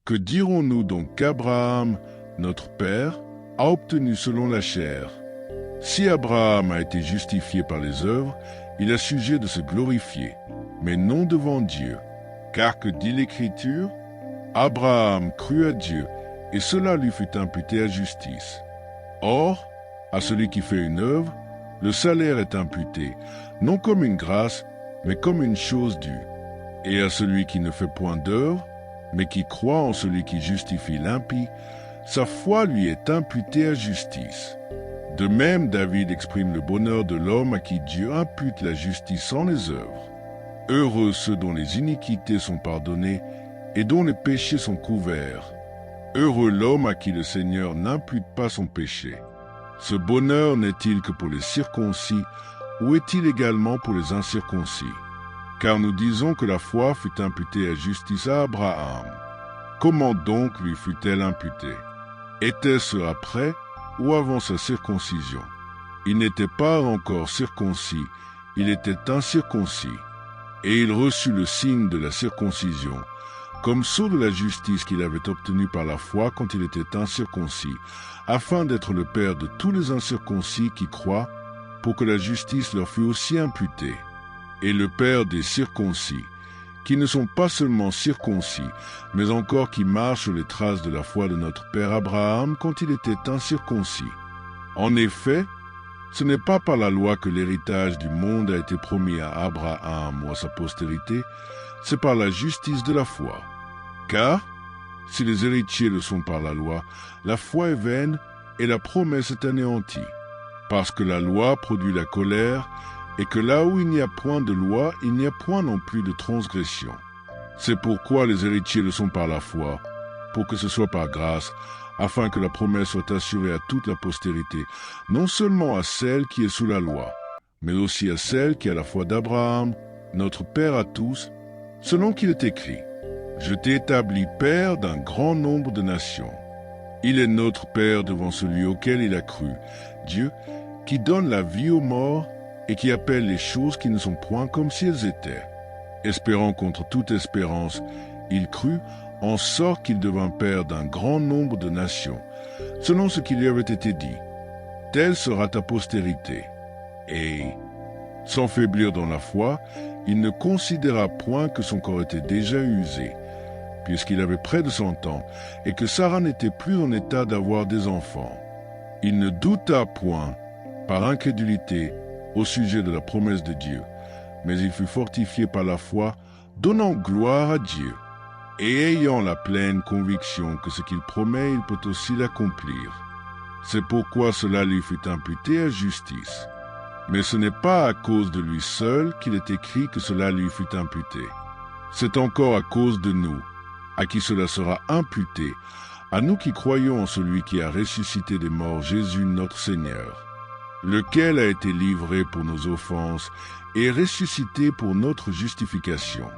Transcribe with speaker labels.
Speaker 1: Que dirons-nous donc qu'Abraham, notre père, a obtenu selon la chair? Si Abraham a été justifié par les œuvres, il a sujet de se glorifier, mais non devant Dieu. Car que dit l'Écriture? Abraham crut à Dieu, et cela lui fut imputé à justice. Or, à celui qui fait une œuvre, le salaire est imputé, non comme une grâce, mais comme une chose due. Et à celui qui ne fait point d'œuvre, mais qui croit en celui qui justifie l'impie, sa foi lui est imputée à justice. De même, David exprime le bonheur de l'homme à qui Dieu impute la justice sans les œuvres. Heureux ceux dont les iniquités sont pardonnées et dont les péchés sont couverts. Heureux l'homme à qui le Seigneur n'impute pas son péché. Ce bonheur n'est-il que pour les circoncis, ou est-il également pour les incirconcis? Car nous disons que la foi fut imputée à justice à Abraham. Comment donc lui fut-elle imputée? Était-ce après ou avant sa circoncision? Il n'était pas encore circoncis, il était incirconcis. Et il reçut le signe de la circoncision, comme sceau de la justice qu'il avait obtenue par la foi quand il était incirconcis, afin d'être le père de tous les incirconcis qui croient, pour que la justice leur fût aussi imputée. Et le père des circoncis, qui ne sont pas seulement circoncis, mais encore qui marchent sur les traces de la foi de notre père Abraham quand il était incirconcis. En effet, ce n'est pas par la loi que l'héritage du monde a été promis à Abraham ou à sa postérité, c'est par la justice de la foi. Car, si les héritiers le sont par la foi est vaine et la promesse est anéantie. Parce que la loi produit la colère, et que là où il n'y a point de loi, il n'y a point non plus de transgression. C'est pourquoi les héritiers le sont par la foi, pour que ce soit par grâce, afin que la promesse soit assurée à toute la postérité, non seulement à celle qui est sous la loi, mais aussi à celle qui a la foi d'Abraham, notre Père à tous, selon qu'il est écrit, « Je t'ai établi Père d'un grand nombre de nations. » Il est notre Père devant celui auquel il a cru, Dieu, qui donne la vie aux morts et qui appelle les choses qui ne sont point comme si elles étaient. Espérant contre toute espérance, il crut, en sorte qu'il devint père d'un grand nombre de nations, selon ce qui lui avait été dit. Telle sera ta postérité. Et, sans faiblir dans la foi, il ne considéra point que son corps était déjà usé, puisqu'il avait près de 100 ans, et que Sarah n'était plus en état d'avoir des enfants. Il ne douta point, par incrédulité, au sujet de la promesse de Dieu, mais il fut fortifié par la foi, donnant gloire à Dieu, et ayant la pleine conviction que ce qu'il promet, il peut aussi l'accomplir. C'est pourquoi cela lui fut imputé à justice. Mais ce n'est pas à cause de lui seul qu'il est écrit que cela lui fut imputé. C'est encore à cause de nous, à qui cela sera imputé, à nous qui croyons en celui qui a ressuscité des morts, Jésus notre Seigneur, lequel a été livré pour nos offenses et ressuscité pour notre justification.